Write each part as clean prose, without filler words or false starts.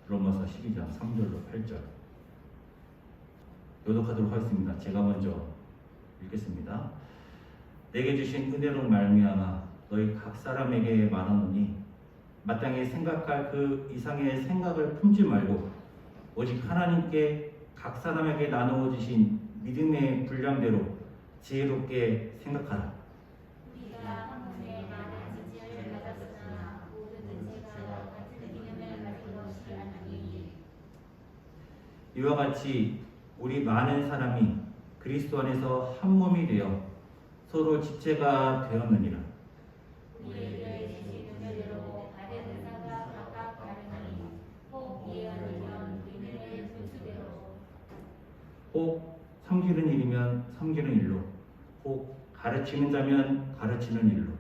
로마서 12장 3절로 8절 교독하도록 하겠습니다. 제가 먼저 읽겠습니다. 내게 주신 은혜로 말미암아 너희 각 사람에게 말하노니 마땅히 생각할 그 이상의 생각을 품지 말고 오직 하나님께 각 사람에게 나누어 주신 믿음의 분량대로 지혜롭게 생각하라. 우리가 한 분에 많은 지혜를 받았으나 모든 지혜가 같은 믿음을 가진 것이 아니니 이와 같이 우리 많은 사람이 그리스도 안에서 한 몸이 되어 서로 지체가 되었느니라. 우리에게 주신 은혜대로 받은 은사가 각각 다르니 혹 예언이면 믿음의 분수대로 혹 섬기는 일이면 섬기는 일로, 혹 가르치는 자면 가르치는 일로,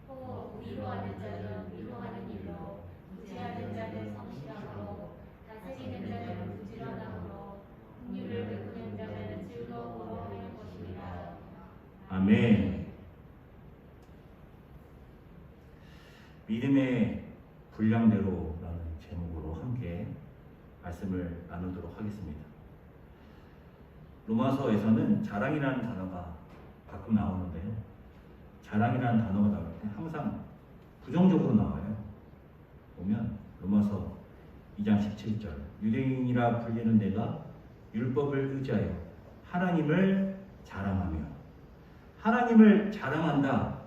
혹 위로하는 자는 위로하는 일로 구제하는 자는 성실함으로 다스리는 자는 부지런함으로 긍휼을 베푸는 자는 즐거움으로 할 것입니다. 아멘. 믿음의 분량대로라는 제목으로 함께 말씀을 나누도록 하겠습니다. 로마서에서는 자랑이라는 단어가 가끔 나오는데요. 자랑이라는 단어가 나올 때 항상 부정적으로 나와요. 보면 로마서 2장 17절 유대인이라 불리는 내가 율법을 의지하여 하나님을 자랑하며, 하나님을 자랑한다.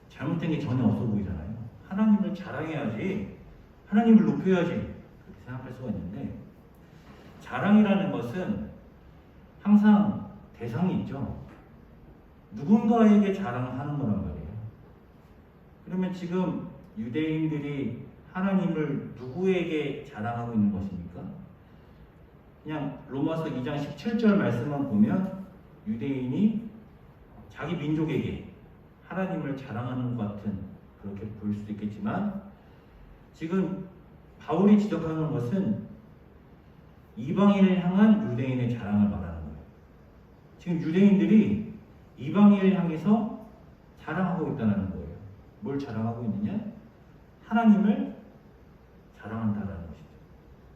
잘못된 게 전혀 없어 보이잖아요. 하나님을 자랑해야지, 하나님을 높여야지 그렇게 생각할 수가 있는데, 자랑이라는 것은 항상 대상이 있죠. 누군가에게 자랑하는 거란 말이에요. 그러면 지금 유대인들이 하나님을 누구에게 자랑하고 있는 것입니까? 그냥 로마서 2장 17절 말씀만 보면 유대인이 자기 민족에게 하나님을 자랑하는 것 같은 그렇게 보일 수도 있겠지만, 지금 바울이 지적하는 것은 이방인을 향한 유대인의 자랑을 말하는 거예요. 지금 유대인들이 이방인을 향해서 자랑하고 있다는 거예요. 뭘 자랑하고 있느냐? 하나님을 자랑한다라는 것이죠.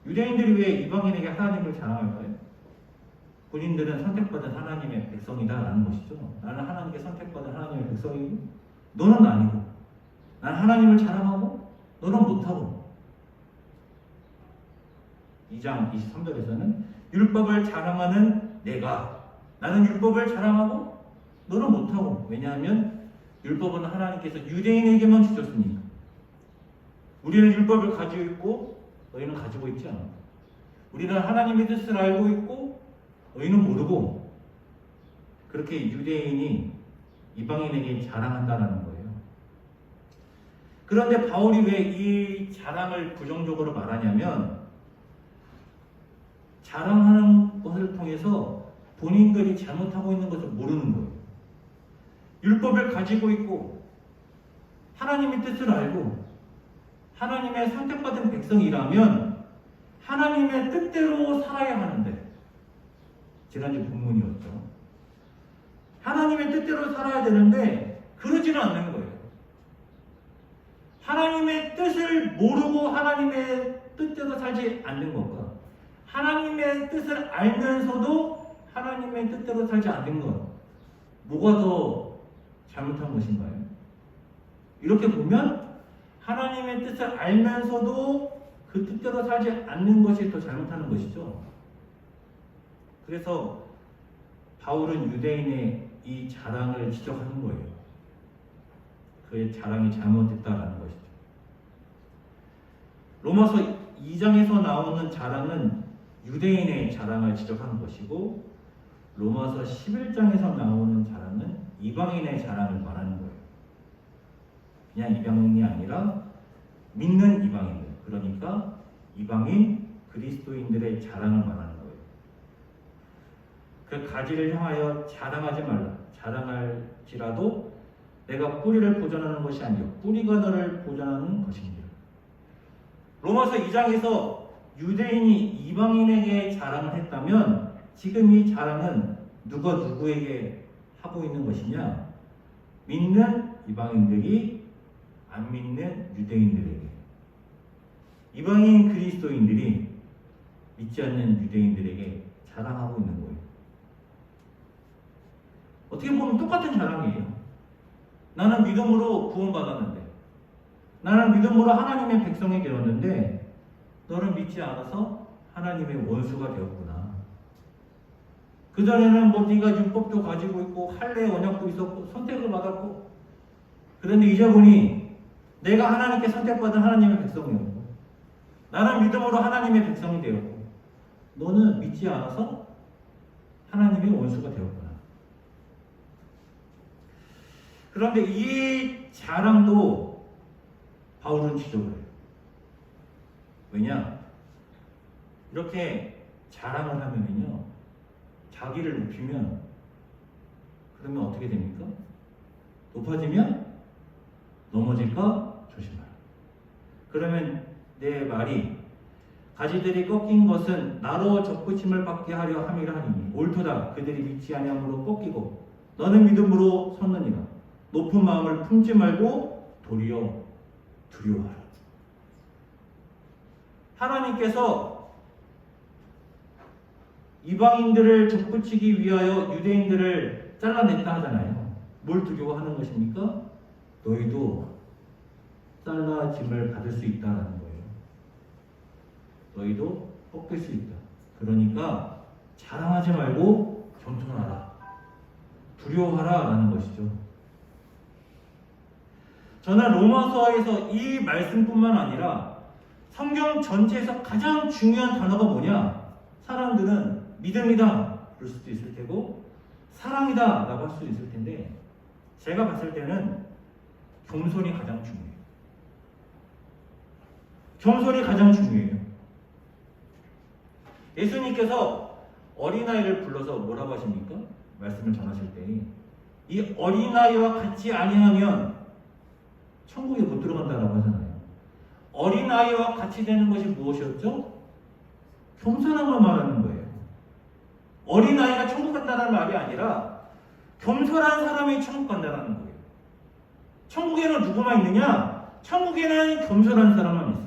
유대인들이 왜 이방인에게 하나님을 자랑할까요? 본인들은 선택받은 하나님의 백성이다라는 것이죠. 나는 하나님께 선택받은 하나님의 백성이고 너는 아니고, 나는 하나님을 자랑하고 너는 못하고. 2장 23절에서는 율법을 자랑하는 내가, 나는 율법을 자랑하고 너는 못하고. 왜냐하면 율법은 하나님께서 유대인에게만 주셨으니까. 우리는 율법을 가지고 있고 너희는 가지고 있지 않아. 우리는 하나님의 뜻을 알고 있고 너희는 모르고. 그렇게 유대인이 이방인에게 자랑한다는 거예요. 그런데 바울이 왜 이 자랑을 부정적으로 말하냐면, 자랑하는 것을 통해서 본인들이 잘못하고 있는 것을 모르는 거예요. 율법을 가지고 있고 하나님의 뜻을 알고 하나님의 선택받은 백성이라면 하나님의 뜻대로 살아야 하는데, 지난주 본문이었죠. 하나님의 뜻대로 살아야 되는데 그러지는 않는 거예요. 하나님의 뜻을 모르고 하나님의 뜻대로 살지 않는 것과 하나님의 뜻을 알면서도 하나님의 뜻대로 살지 않는 것, 뭐가 더 잘못한 것인가요? 이렇게 보면 하나님의 뜻을 알면서도 그 뜻대로 살지 않는 것이 더 잘못하는 것이죠. 그래서 바울은 유대인의 이 자랑을 지적하는 거예요. 그의 자랑이 잘못됐다라는 것이죠. 로마서 2장에서 나오는 자랑은 유대인의 자랑을 지적하는 것이고, 로마서 11장에서 나오는 자랑은 이방인의 자랑을 말하는 거예요. 그냥 이방인이 아니라 믿는 이방인들, 그러니까 이방인 그리스도인들의 자랑을 말하는 거예요. 그 가지를 향하여 자랑하지 말라. 자랑할지라도 내가 뿌리를 보존하는 것이 아니요 뿌리가 너를 보존하는 것입니다. 로마서 2장에서 유대인이 이방인에게 자랑을 했다면, 지금 이 자랑은 누가 누구에게 하고 있는 것이냐? 믿는 이방인들이 안 믿는 유대인들에게. 이방인 그리스도인들이 믿지 않는 유대인들에게 자랑하고 있는 거예요. 어떻게 보면 똑같은 자랑이에요. 나는 믿음으로 구원받았는데, 나는 믿음으로 하나님의 백성이 되었는데 너는 믿지 않아서 하나님의 원수가 되었구나. 그전에는 뭐 네가 율법도 가지고 있고 할례 언약도 있었고 선택을 받았고, 그런데 이제 보니 내가 하나님께 선택받은 하나님의 백성이었고, 나는 믿음으로 하나님의 백성이 되었고, 너는 믿지 않아서 하나님의 원수가 되었구나. 그런데 이 자랑도 바울은 지적을 해요. 왜냐? 이렇게 자랑을 하면요, 자기를 높이면 그러면 어떻게 됩니까? 높아지면 넘어질까 조심하라. 그러면 내 말이 가지들이 꺾인 것은 나로 접붙임을 받게 하려 함이라 하니 옳도다. 그들이 믿지 아니함으로 꺾이고 너는 믿음으로 섰느니라. 높은 마음을 품지 말고 도리어 두려워하라. 하나님께서 이방인들을 접붙이기 위하여 유대인들을 잘라냈다 하잖아요. 뭘 두려워하는 것입니까? 너희도 잘라짐을 받을 수 있다는 거예요. 너희도 꺾일 수 있다. 그러니까 자랑하지 말고 겸손하라. 두려워하라 라는 것이죠. 저는 로마서에서 이 말씀뿐만 아니라 성경 전체에서 가장 중요한 단어가 뭐냐? 사람들은 믿음이다 그럴 수도 있을 테고 사랑이다 라고 할 수도 있을 텐데, 제가 봤을 때는 겸손이 가장 중요해요. 겸손이 가장 중요해요. 예수님께서 어린아이를 불러서 뭐라고 하십니까? 말씀을 전하실 때 이 어린아이와 같이 아니하면 천국에 못 들어간다라고 하잖아요. 어린아이와 같이 되는 것이 무엇이었죠? 겸손함을 말하는 거예요. 어린아이가 천국 간다는 말이 아니라 겸손한 사람이 천국 간다는 거예요. 천국에는 누구만 있느냐? 천국에는 겸손한 사람만 있어요.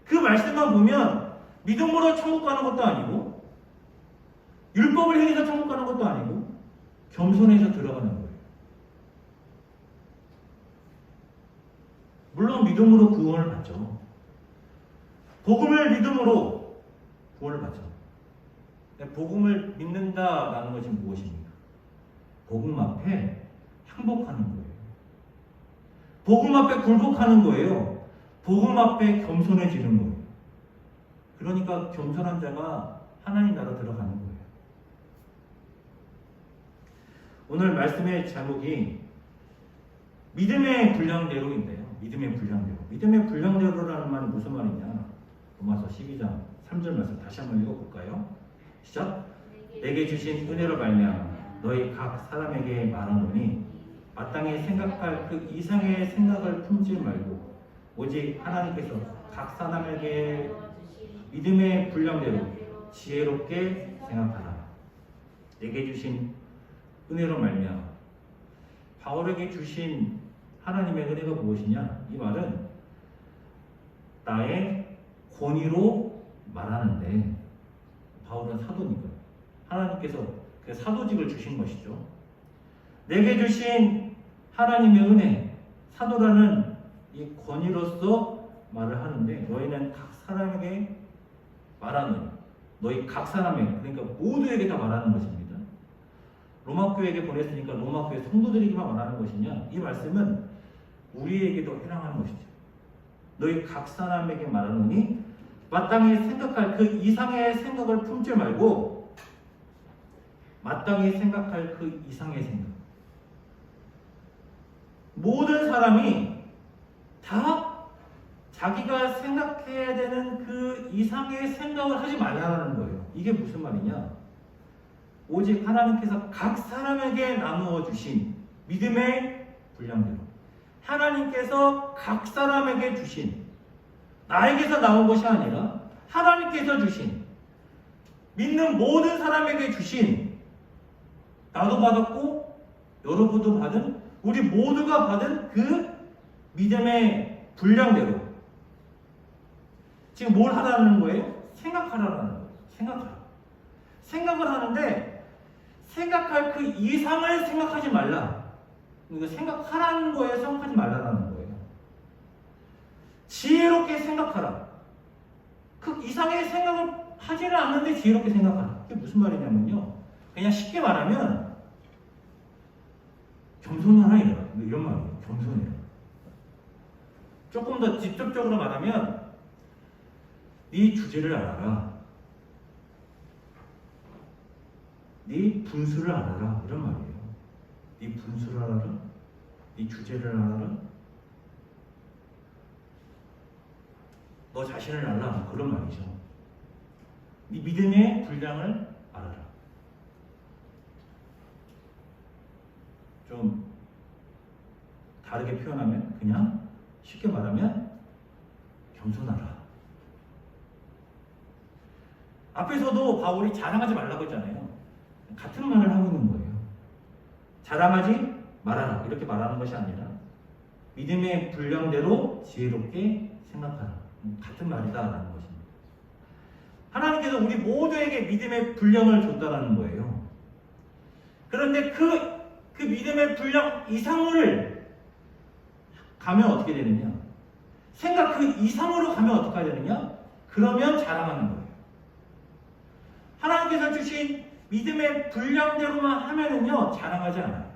그 말씀만 보면 믿음으로 천국 가는 것도 아니고 율법을 행해서 천국 가는 것도 아니고 겸손해서 들어가는 거예요. 물론 믿음으로 구원을 받죠. 복음을 믿음으로 구원을 받죠. 복음을 믿는다라는 것이 무엇입니까? 복음 앞에 항복하는 거예요. 복음 앞에 굴복하는 거예요. 복음 앞에 겸손해지는 거예요. 그러니까 겸손한 자가 하나님 나라 들어가는 거예요. 오늘 말씀의 제목이 믿음의 분량대로인데요. 믿음의 분량대로. 믿음의 분량대로라는 말은 무슨 말이냐? 로마서 12장 3절 말씀 다시 한번 읽어볼까요? 시작. 내게 주신 은혜로 말미암아 너희 각 사람에게 말하노니 마땅히 생각할 그 이상의 생각을 품지 말고 오직 하나님께서 각 사람에게 믿음의 분량대로 지혜롭게 생각하라. 내게 주신 은혜로 말미암아. 바울에게 주신 하나님의 은혜가 무엇이냐? 이 말은 나의 권위로 말하는데, 바울은 사도니까 하나님께서 그 사도직을 주신 것이죠. 내게 주신 하나님의 은혜, 사도라는 이 권위로서 말을 하는데, 너희는 각 사람에게 말하는, 너희 각 사람에게, 그러니까 모두에게 다 말하는 것입니다. 로마 교회에게 보냈으니까 로마 교회 성도들에게만 말하는 것이냐? 이 말씀은 우리에게도 해당하는 것이죠. 너희 각 사람에게 말하노니 마땅히 생각할 그 이상의 생각을 품지 말고 마땅히 생각할 그 이상의 생각. 모든 사람이 다 자기가 생각해야 되는 그 이상의 생각을 하지 말라는 거예요. 이게 무슨 말이냐? 오직 하나님께서 각 사람에게 나누어 주신 믿음의 분량대로, 하나님께서 각 사람에게 주신, 나에게서 나온 것이 아니라 하나님께서 주신, 믿는 모든 사람에게 주신, 나도 받았고 여러분도 받은, 우리 모두가 받은 그 믿음의 분량대로, 지금 뭘 하라는 거예요? 생각하라는 거예요. 생각하라. 생각을 하는데 생각할 그 이상을 생각하지 말라. 이거 생각하라는 거에 생각하지 말라는 거예요. 지혜롭게 생각하라. 그 이상의 생각을 하지는 않는데 지혜롭게 생각하라. 이게 무슨 말이냐면요. 그냥 쉽게 말하면 겸손하라 이런 말이에요. 겸손해라. 조금 더 직접적으로 말하면 네 주제를 알아라. 네 분수를 알아라. 이런 말이에요. 네 분수를 알아라. 네 주제를 알아라. 너 자신을 알라. 그런 말이죠. 네 믿음의 분량을 알아라. 좀 다르게 표현하면 그냥 쉽게 말하면 겸손하라. 앞에서도 바울이 자랑하지 말라고 했잖아요. 같은 말을 하고 있는 거예요. 자랑하지 말아라. 이렇게 말하는 것이 아니라 믿음의 분량대로 지혜롭게 생각하라. 같은 말이다라는 것입니다. 하나님께서 우리 모두에게 믿음의 분량을 줬다라는 거예요. 그런데 그 믿음의 분량 이상을 가면 어떻게 되느냐? 생각 그 이상으로 가면 어떻게 되느냐? 그러면 자랑하는 거예요. 하나님께서 주신 믿음의 분량대로만 하면은요 자랑하지 않아요.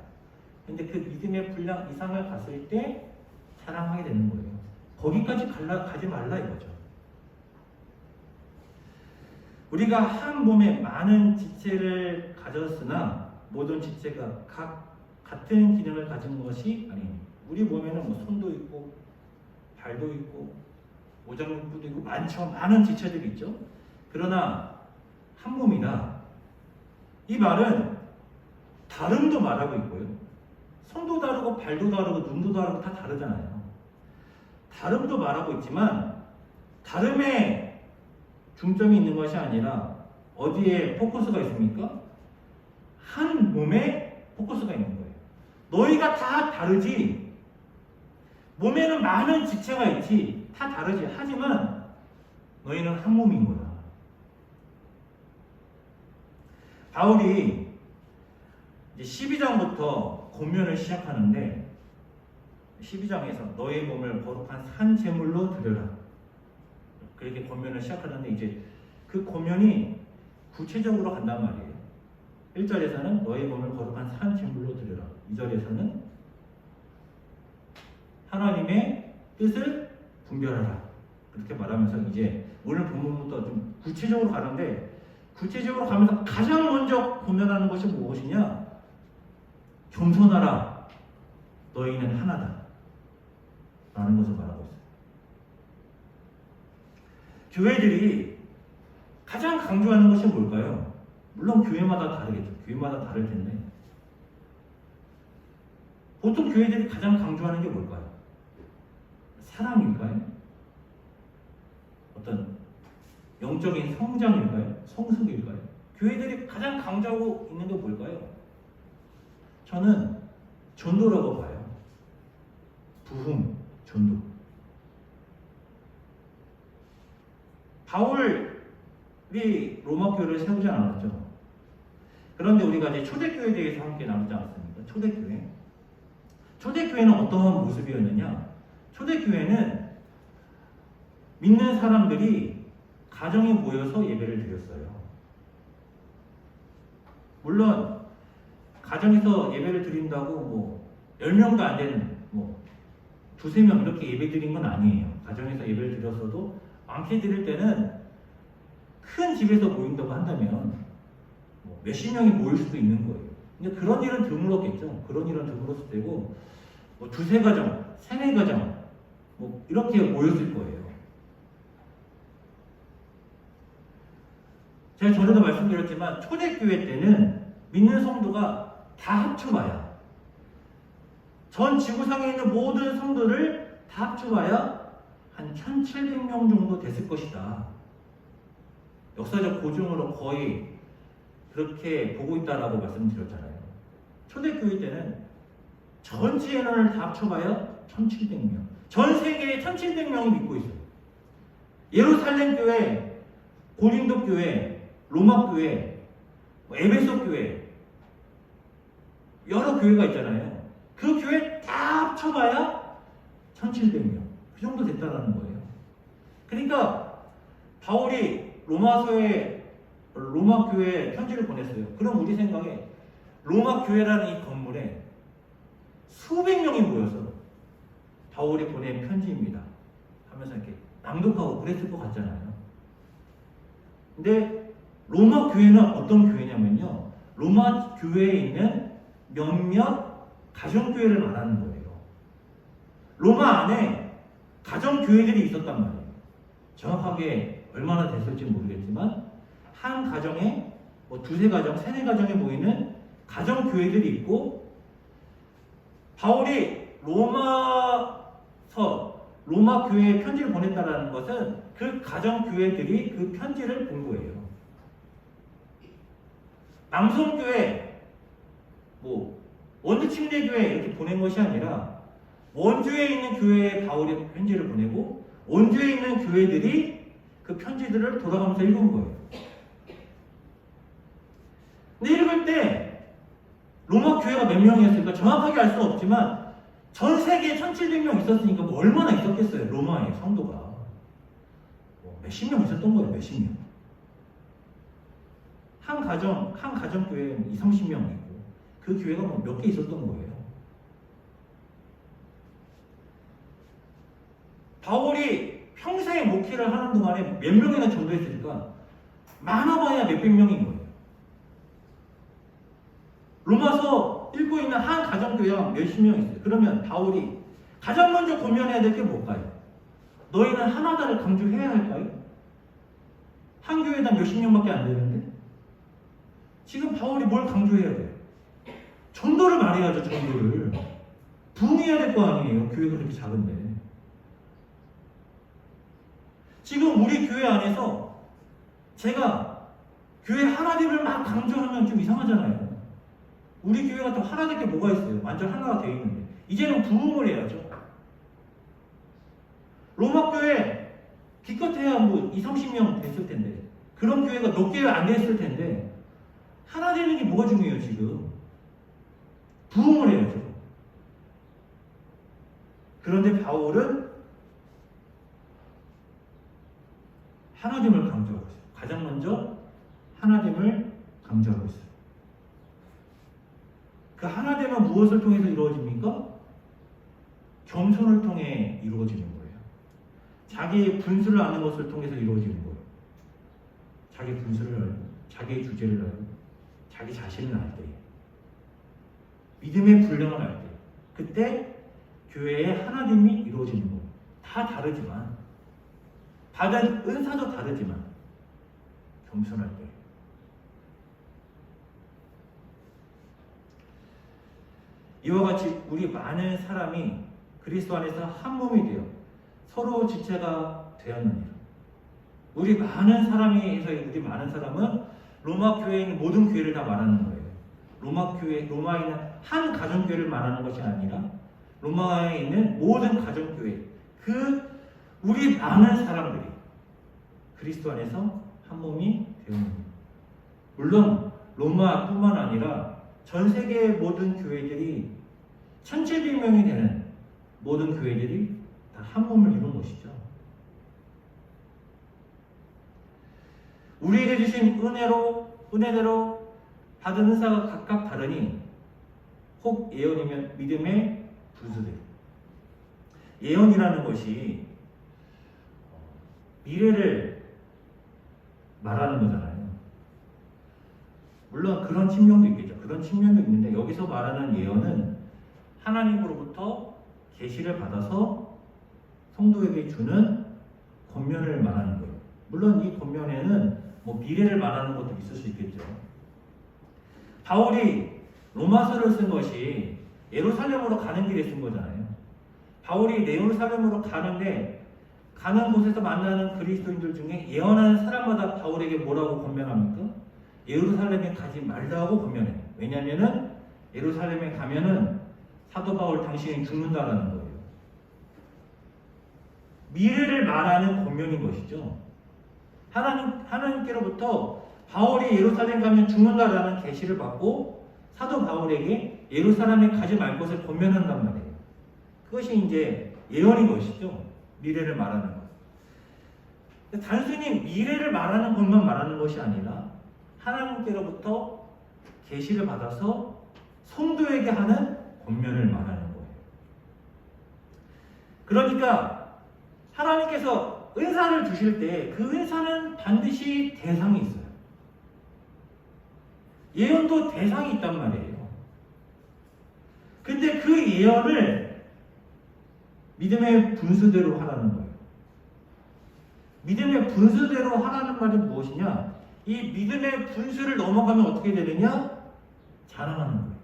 근데 그 믿음의 분량 이상을 갔을 때 자랑하게 되는 거예요. 거기까지 가지 말라 이거죠. 우리가 한 몸에 많은 지체를 가졌으나 모든 지체가 같은 기능을 가진 것이 아닙니다. 우리 몸에는 뭐 손도 있고 발도 있고 오장육부도 있고 많은 지체들이 있죠. 그러나 한 몸이다. 이 말은 다름도 말하고 있고요. 손도 다르고 발도 다르고 눈도 다르고 다 다르잖아요. 다름도 말하고 있지만 다름에 중점이 있는 것이 아니라 어디에 포커스가 있습니까? 한 몸에 포커스가 있는 거예요. 너희가 다 다르지. 몸에는 많은 지체가 있지. 다 다르지. 하지만 너희는 한 몸인 거야. 바울이 이제 12장부터 권면을 시작하는데 12장에서 너의 몸을 거룩한 산 제물로 드려라. 그렇게 권면을 시작하는데 이제 그 권면이 구체적으로 간단 말이에요. 1절에서는 너의 몸을 거룩한 산 제물로 드려라. 2절에서는 하나님의 뜻을 분별하라. 그렇게 말하면서 이제 오늘 본문부터 좀 구체적으로 가는데 구체적으로 가면서 가장 먼저 권면하는 것이 무엇이냐? 겸손하라. 너희는 하나다. 라는 것을 말하고 있어요. 교회들이 가장 강조하는 것이 뭘까요? 물론 교회마다 다르겠죠. 교회마다 다를 텐데 보통 교회들이 가장 강조하는 게 뭘까요? 사랑일까요? 어떤 영적인 성장일까요? 성숙일까요? 교회들이 가장 강조하고 있는 게 뭘까요? 저는 전도라고 봐요. 부흥, 전도. 바울이 로마 교회를 세우지 않았죠. 그런데 우리가 이제 초대교회에 대해서 함께 나누지 않았습니까? 초대교회. 초대교회는 어떠한 모습이었느냐? 초대교회는 믿는 사람들이 가정에 모여서 예배를 드렸어요. 물론 가정에서 예배를 드린다고 뭐 10명도 안 되는 뭐 2-3명 이렇게 예배 드린 건 아니에요. 가정에서 예배를 드렸어도 많게 드릴 때는 큰 집에서 모인다고 한다면 뭐 몇십 명이 모일 수도 있는 거예요. 근데 그런 일은 드물었겠죠. 그런 일은 드물었을 때고 뭐 2-3가정, 3-4가정 뭐 이렇게 모였을 거예요. 제가 전에도 말씀드렸지만 초대교회 때는 믿는 성도가 다 합쳐봐야 전 지구상에 있는 모든 성도를 다 합쳐봐야 한 1700명 정도 됐을 것이다. 역사적 고증으로 거의 그렇게 보고 있다라고 말씀드렸잖아요. 초대교회 때는 전체 인원을 다 합쳐봐야 1700명. 전 세계에 1700명이 믿고 있어요. 예루살렘 교회, 고린도 교회, 로마 교회, 에베소 교회, 여러 교회가 있잖아요. 그 교회 다 합쳐봐야 1700명. 그 정도 됐다라는 거예요. 그러니까 바울이 로마 교회에 편지를 보냈어요. 그럼 우리 생각에 로마 교회라는 이 건물에 수백 명이 모여서 바울이 보낸 편지입니다 하면서 이렇게 낭독하고 그랬을 것 같잖아요. 근데 로마 교회는 어떤 교회냐면요, 로마 교회에 있는 몇몇 가정교회를 말하는 거예요. 로마 안에 가정교회들이 있었단 말이에요. 정확하게 얼마나 됐을지 모르겠지만 한 가정에 뭐 두세 가정, 세네 가정에 모이는 가정교회들이 있고, 바울이 로마 교회에 편지를 보냈다는 것은 그 가정교회들이 그 편지를 본 거예요. 남성교회, 뭐 원주침례교회 이렇게 보낸 것이 아니라 원주에 있는 교회에 바울이 편지를 보내고 원주에 있는 교회들이 그 편지들을 돌아가면서 읽은 거예요. 근데 읽을 때 로마 교회가 몇 명이었을까 정확하게 알 수는 없지만 전 세계에 1700명 있었으니까 뭐 얼마나 있었겠어요. 로마의 성도가 뭐 몇십 명 있었던 거예요. 몇십 명. 한 가정 교회에는 20, 30명 있고 그 교회가 뭐 몇 개 있었던 거예요. 바울이 평생에 목회를 하는 동안에 몇 명이나 전도했을까? 많아봐야 몇백 명인 거예요. 로마서 읽고 있는 한 가정교회가 몇십 명 있어요. 그러면 바울이 가장 먼저 권면해야 될 게 뭘까요? 너희는 하나다를 강조해야 할까요? 한 교회당 몇십 명밖에 안 되는데? 지금 바울이 뭘 강조해야 돼요? 전도를 말해야죠. 전도를 부흥해야 될 거 아니에요. 교회가 그렇게 작은데. 지금 우리 교회 안에서 제가 교회 하나됨을 막 강조하면 좀 이상하잖아요. 우리 교회가 더 하나될 게 뭐가 있어요? 완전 하나가 되어 있는데. 이제는 부흥을 해야죠. 로마 교회 기껏해야 뭐 20, 30명 됐을 텐데, 그런 교회가 몇 개 안 됐을 텐데, 하나 되는 게 뭐가 중요해요, 지금? 부흥을 해야죠. 그런데 바울은 하나됨을 강조하고 있어요. 가장 먼저 하나됨을 강조하고 있어요. 그 하나됨은 무엇을 통해서 이루어집니까? 겸손을 통해 이루어지는 거예요. 자기의 분수를 아는 것을 통해서 이루어지는 거예요. 자기 분수를 알고, 자기의 주제를 알고, 자기 자신을 알 때, 믿음의 분량을 알 때, 그때 교회의 하나됨이 이루어지는 거예요. 다 다르지만, 받은 은사도 다르지만 겸손할 때. 이와 같이 우리 많은 사람이 그리스도 안에서 한 몸이 되어 서로 지체가 되었느니라. 우리 많은 사람은 로마 교회에 있는 모든 교회를 다 말하는 거예요. 로마에 있는 한 가정교회를 말하는 것이 아니라 로마에 있는 모든 가정교회, 우리 많은 사람들이 그리스도 안에서 한 몸이 되었느니라. 물론 로마뿐만 아니라 전 세계의 모든 교회들이 1700명이 되는 모든 교회들이 다 한 몸을 이룬 것이죠. 우리에게 주신 은혜대로 받은 은사가 각각 다르니 혹 예언이면 믿음의 분수대로. 예언이라는 것이 미래를 말하는 거잖아요. 물론 그런 측면도 있겠죠. 그런 측면도 있는데 여기서 말하는 예언은 하나님으로부터 계시를 받아서 성도에게 주는 권면을 말하는 거예요. 물론 이 권면에는 뭐 미래를 말하는 것도 있을 수 있겠죠. 바울이 로마서를 쓴 것이 예루살렘으로 가는 길에 쓴 거잖아요. 바울이 예루살렘으로 가는 곳에서 만나는 그리스도인들 중에 예언하는 사람마다 바울에게 뭐라고 권면합니까? 예루살렘에 가지 말라고 권면해요. 왜냐하면은 예루살렘에 가면은 사도 바울 당신이 죽는다라는 거예요. 미래를 말하는 권면인 것이죠. 하나님께로부터 바울이 예루살렘 가면 죽는다라는 계시를 받고 사도 바울에게 예루살렘에 가지 말 것을 권면한단 말이에요. 그것이 이제 예언인 것이죠. 미래를 말하는 것. 단순히 미래를 말하는 것만 말하는 것이 아니라 하나님께로부터 계시를 받아서 성도에게 하는 권면을 말하는 거예요. 그러니까 하나님께서 은사를 주실 때 그 은사는 반드시 대상이 있어요. 예언도 대상이 있단 말이에요. 근데 그 예언을 믿음의 분수대로 하라는 거예요. 믿음의 분수대로 하라는 말이 무엇이냐? 이 믿음의 분수를 넘어가면 어떻게 되느냐? 자랑하는 거예요.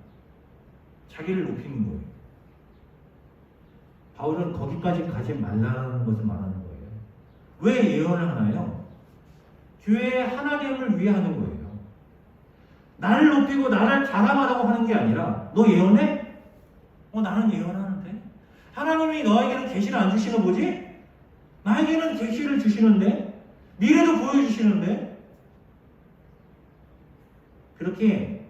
자기를 높이는 거예요. 바울은 거기까지 가지 말라는 것을 말하는 거예요. 왜 예언을 하나요? 교회의 하나됨을 위해 하는 거예요. 나를 높이고 나를 자랑하라고 하는 게 아니라 너 예언해? 나는 예언하는데. 하나님이 너에게는 계시를 안 주시는 뭐지? 나에게는 계시를 주시는데, 미래도 보여주시는데. 그렇게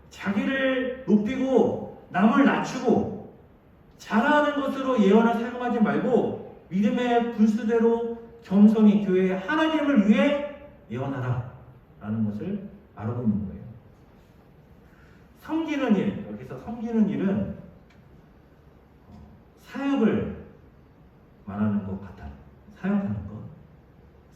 자기를 높이고 남을 낮추고 자랑하는 것으로 예언을 사용하지 말고 믿음의 분수대로 겸손히 교회의 하나님을 위해 예언하라 라는 것을 말하고 있는 거예요. 섬기는 일, 여기서 섬기는 일은 사역을 말하는 것 같아요. 사역하는 것.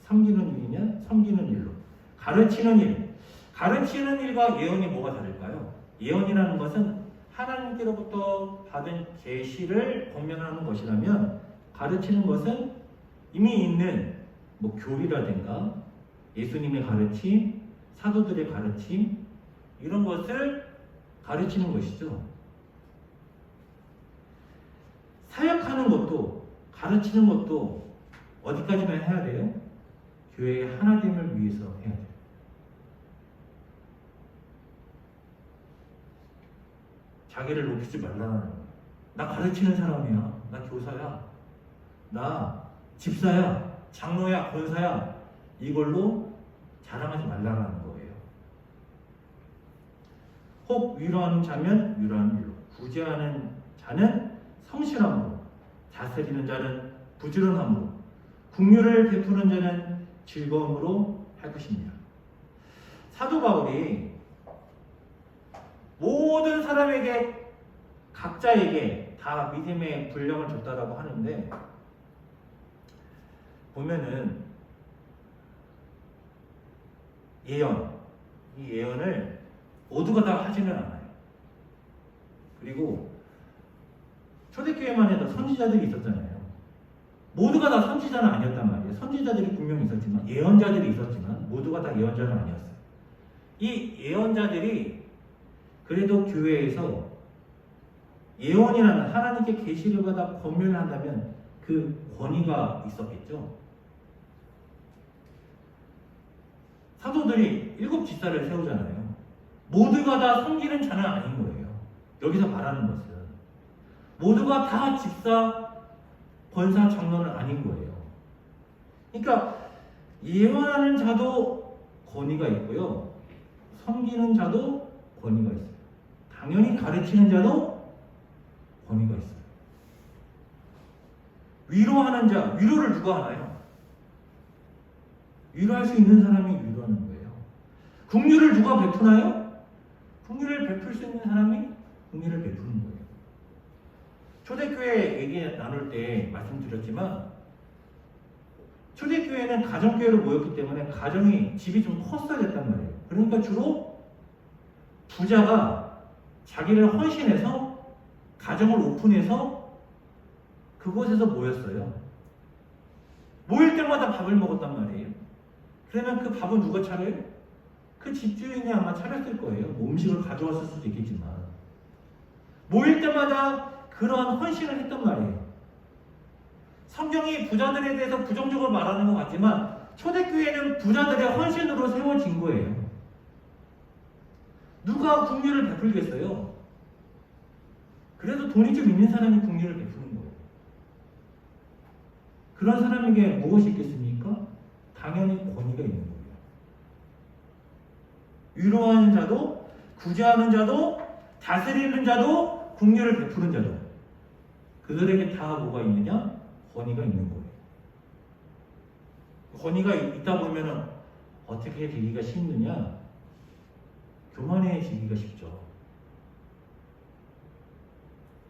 섬기는 일이냐? 섬기는 일로. 가르치는 일. 가르치는 일과 예언이 뭐가 다를까요? 예언이라는 것은 하나님께로부터 받은 계시를 권면하는 것이라면, 가르치는 것은 이미 있는 교리라든가 예수님의 가르침, 사도들의 가르침, 이런 것을 가르치는 것이죠. 사역하는 것도 가르치는 것도 어디까지나 해야 돼요? 교회의 하나됨을 위해서 해야 돼요. 자기를 높이지 말라는 거예요. 나 가르치는 사람이야. 나 교사야. 나 집사야. 장로야. 권사야. 이걸로 자랑하지 말라는 거예요. 혹 위로하는 자면 위로하는 일로, 구제하는 자는 성실함으로, 다스리는 자는 부지런함으로, 긍휼을 베푸는 자는 즐거움으로 할 것입니다. 사도 바울이 모든 사람에게, 각자에게 다 믿음의 분량을 줬다라고 하는데, 보면은 예언, 이 예언을 모두가 다 하지는 않아요. 그리고 초대교회만 해도 선지자들이 있었잖아요. 모두가 다 선지자는 아니었단 말이에요. 선지자들이 분명히 있었지만, 예언자들이 있었지만 모두가 다 예언자는 아니었어요. 이 예언자들이 그래도 교회에서 예언이라는 하나님께 계시를 받아 권면을 한다면 그 권위가 있었겠죠. 사도들이 7 집사를 세우잖아요. 모두가 다 섬기는 자는 아닌 거예요. 여기서 말하는 것은 모두가 다 집사, 권사, 장로는 아닌 거예요. 그러니까 예언하는 자도 권위가 있고요, 섬기는 자도 권위가 있어요. 당연히 가르치는 자도 권위가 있어요. 위로하는 자, 위로를 누가 하나요? 위로할 수 있는 사람이 위로하는 거예요. 긍휼을 누가 베푸나요? 긍휼을 베풀 수 있는 사람이 긍휼을 베푸는 거예요. 초대교회 얘기 나눌 때 말씀드렸지만, 초대교회는 가정교회로 모였기 때문에 가정이, 집이 좀 컸어야 됐단 말이에요. 그러니까 주로 부자가 자기를 헌신해서 가정을 오픈해서 그곳에서 모였어요. 모일 때마다 밥을 먹었단 말이에요. 그러면 그 밥은 누가 차려요? 그 집주인이 아마 차렸을 거예요. 뭐 음식을 가져왔을 수도 있겠지만. 모일 때마다 그러한 헌신을 했단 말이에요. 성경이 부자들에 대해서 부정적으로 말하는 것 같지만 초대교회는 부자들의 헌신으로 세워진 거예요. 누가 긍휼을 베풀겠어요? 그래도 돈이 좀 있는 사람이 긍휼을 베푸는 거예요. 그런 사람에게 무엇이 있겠습니까? 당연히 권위가 있는 거예요. 위로하는 자도, 구제하는 자도, 다스리는 자도, 긍휼을 베푸는 자도, 그들에게 다 뭐가 있느냐? 권위가 있는 거예요. 권위가 있다 보면 어떻게 되기가 쉽느냐? 교만해지기가 쉽죠.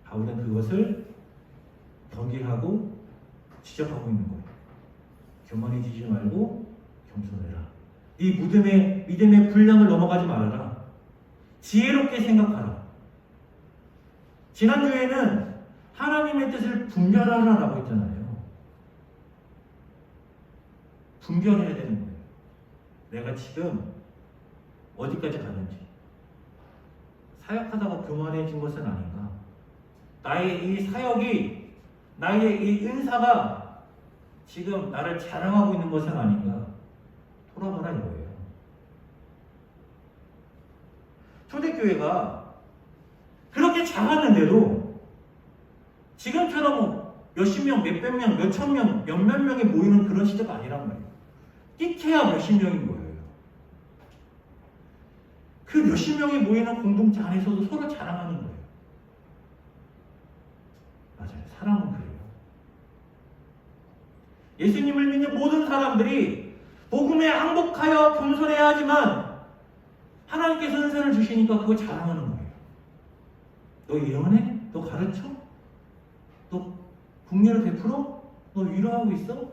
바울은 그것을 경계하고 지적하고 있는 거예요. 교만해지지 말고 겸손해라. 이 믿음의 분량을 넘어가지 말아라. 지혜롭게 생각하라. 지난주에는 하나님의 뜻을 분별하라라고 했잖아요. 분별해야 되는 거예요. 내가 지금 어디까지 가는지. 사역하다가 교만해진 것은 아닌가. 나의 이 사역이, 나의 이 은사가 지금 나를 자랑하고 있는 것은 아닌가. 돌아보라 이거예요. 초대교회가 그렇게 작았는데도 지금처럼 몇십 명, 몇백 명, 몇천 명, 몇몇 명이 모이는 그런 시대가 아니란 말이에요. 끼케야 몇십 명인 거예요. 그 몇십 명이 모이는 공동체 안에서도 서로 자랑하는 거예요. 맞아요. 사람은 그래요. 예수님을 믿는 모든 사람들이 복음에 항복하여 겸손해야 하지만 하나님께서 은사를 주시니까 그거 자랑하는 거예요. 너 예언해? 너 가르쳐? 너 긍휼을 베풀어? 너 위로하고 있어?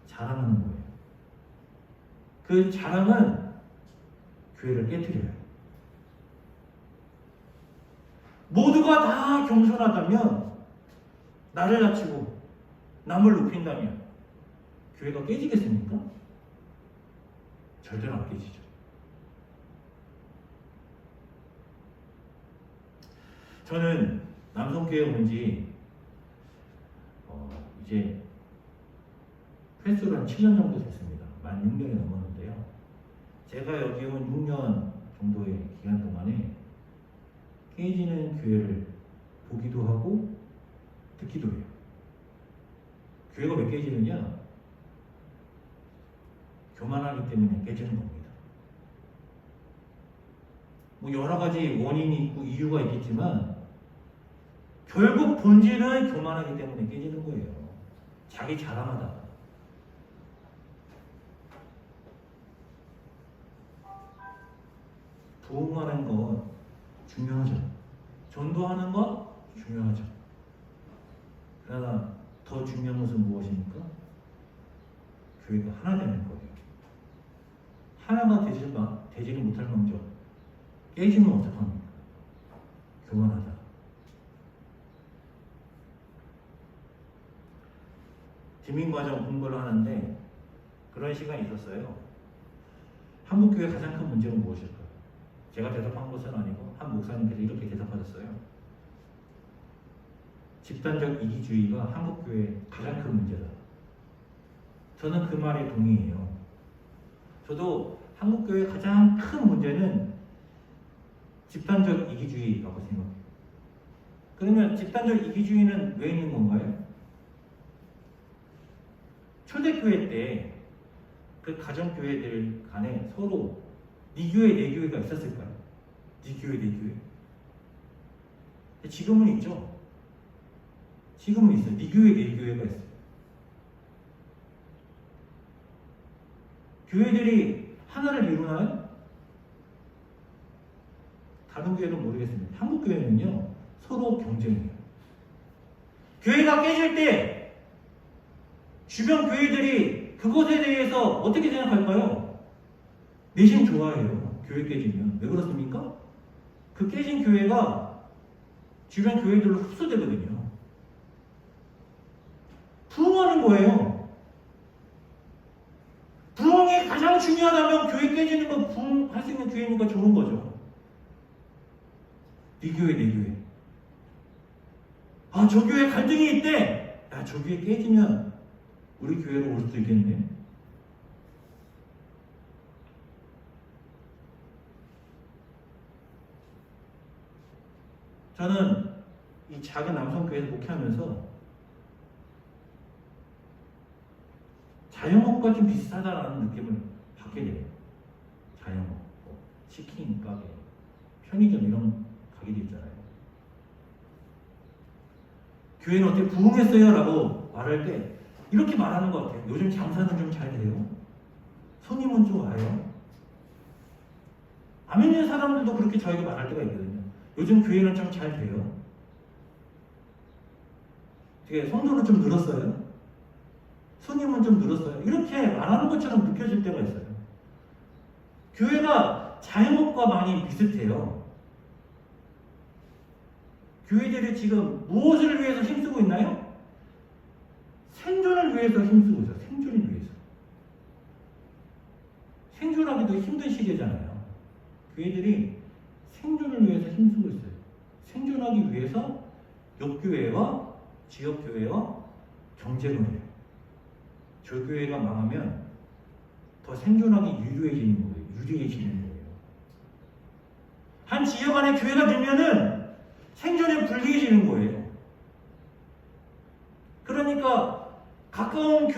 자랑하는 거예요. 그 자랑은 교회를 깨트려요. 모두가 다 겸손하다면, 나를 낮추고 남을 높인다면 교회가 깨지겠습니까? 절대로 안 깨지죠. 저는 남성교회 온 지 이제 횟수로 한 7년 정도 됐습니다. 만 6년이 넘었는데요. 제가 여기 온 6년 정도의 기간 동안에 깨지는 교회를 보기도 하고 듣기도 해요. 교회가 왜 깨지느냐? 교만하기 때문에 깨지는 겁니다. 뭐 여러 가지 원인이 있고 이유가 있겠지만 결국 본질은 교만하기 때문에 깨지는 거예요. 자기 자랑하다. 부흥하는 건 중요하죠. 전도하는 건 중요하죠. 그러나 더 중요한 것은 무엇입니까? 교회가 하나 되는 거예요. 하나가 되지를 못할 망정 깨지면 어떡합니까? 교만하다. 지민과정 공부를 하는데 그런 시간이 있었어요. 한국교회 가장 큰 문제는 무엇일까요? 제가 대답한 것은 아니고 한 목사님께서 이렇게 대답하셨어요. 집단적 이기주의가 한국교회의 가장 큰 문제다. 저는 그 말에 동의해요. 저도 한국교회의 가장 큰 문제는 집단적 이기주의라고 생각해요. 그러면 집단적 이기주의는 왜 있는 건가요? 초대교회 때 그 가정교회들 간에 서로 네 교회 내 교회가 있었을까요? 네 교회 내 교회? 지금은 있죠. 지금은 있어요. 네 교회 내 교회가 있어요. 교회들이 하나를 이루나요? 다른 교회는 모르겠습니다. 한국 교회는요 서로 경쟁해요. 교회가 깨질 때 주변 교회들이 그것에 대해서 어떻게 생각할까요? 내심 좋아해요. 교회 깨지면. 왜 그렇습니까? 그 깨진 교회가 주변 교회들로 흡수되거든요. 부흥하는 거예요. 부흥이 가장 중요하다면 교회 깨지는 건 부흥할 수 있는 교회니까 좋은 거죠. 네 교회 내 교회. 아, 저 교회 갈등이 있대. 야, 저 교회 깨지면 우리 교회로 올 수도 있겠네. 저는 이 작은 남성교회에서 목회하면서 자영업과 좀 비슷하다라는 느낌을 받게 돼요. 자영업, 뭐 치킨 가게, 편의점 이런 가게들 있잖아요. 교회는 어떻게 부흥했어요? 라고 말할 때 이렇게 말하는 것 같아요. 요즘 장사는 좀 잘 돼요. 손님은 좀 와요. 안 믿는 사람들도 그렇게 저에게 말할 때가 있거든요. 요즘 교회는 좀 잘 돼요. 되게 성도는 좀 늘었어요. 손님은 좀 늘었어요. 이렇게 말하는 것처럼 느껴질 때가 있어요. 교회가 자영업과 많이 비슷해요. 교회들이 지금 무엇을 위해서 힘쓰고 있나요? 생존을 위해서 힘쓰고 있어요. 생존을 위해서. 생존하기도 힘든 시대잖아요. 교회들이 생존을 위해서 힘쓰고 있어요. 생존하기 위해서 옆교회와 지역교회와 경쟁을 해요. 저 교회가 망하면 더 생존하기 유리해지는 거예요. 한 지역 안에 교회가 늘면은 생존에 불리해지는 거예요. 그러니까 가까운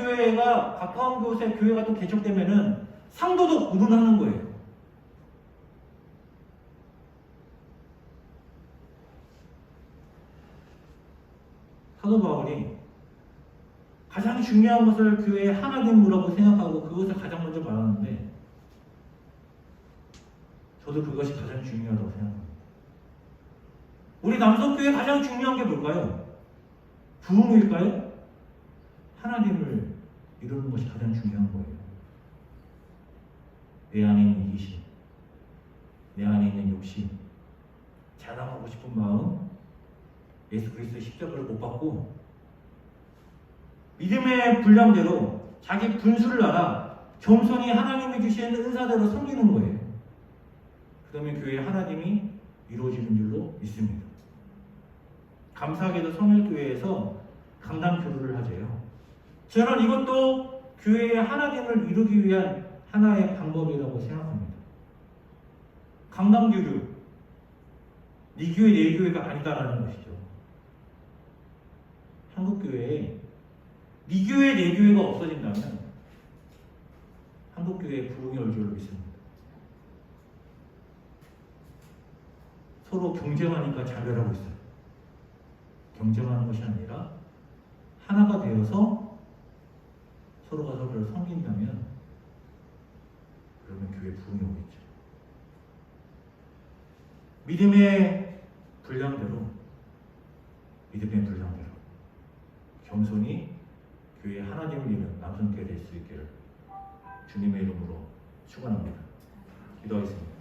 곳에 교회가 또 개척되면은 상도도 우둔하는 거예요. 사도 바울이 가장 중요한 것을 교회의 하나됨이라고 생각하고 그것을 가장 먼저 말하는데 저도 그것이 가장 중요하다고 생각합니다. 우리 남성교회 가장 중요한 게 뭘까요? 부흥일까요? 하나님을 이루는 것이 가장 중요한 거예요. 내 안에 있는 이기심, 내 안에 있는 욕심, 자랑하고 싶은 마음, 예수 그리스도의 십자가를 못 받고 믿음의 분량대로 자기 분수를 알아 겸손히 하나님이 주신 은사대로 섬기는 거예요. 그러면 교회의 하나님이 이루어지는 줄로 믿습니다. 감사하게도 성일교회에서 강단교류를 하재요. 저는 이것도 교회의 하나님을 이루기 위한 하나의 방법이라고 생각합니다. 강단교류, 네 교회 내 교회가 아니다라는 것이죠. 한국교회에 네 교회 내 교회가 없어진다면 한국교회의 부흥이 올 줄로 믿습니다. 서로 경쟁하니까 자멸하고 있어요. 경쟁하는 것이 아니라 하나가 되어서 서로가 서로를 섬긴다면 그러면 교회 부흥이 오겠죠. 믿음의 분량대로 겸손히 교회의 하나님을 이루는 남성교회 될 수 있기를 주님의 이름으로 축원합니다. 기도하겠습니다.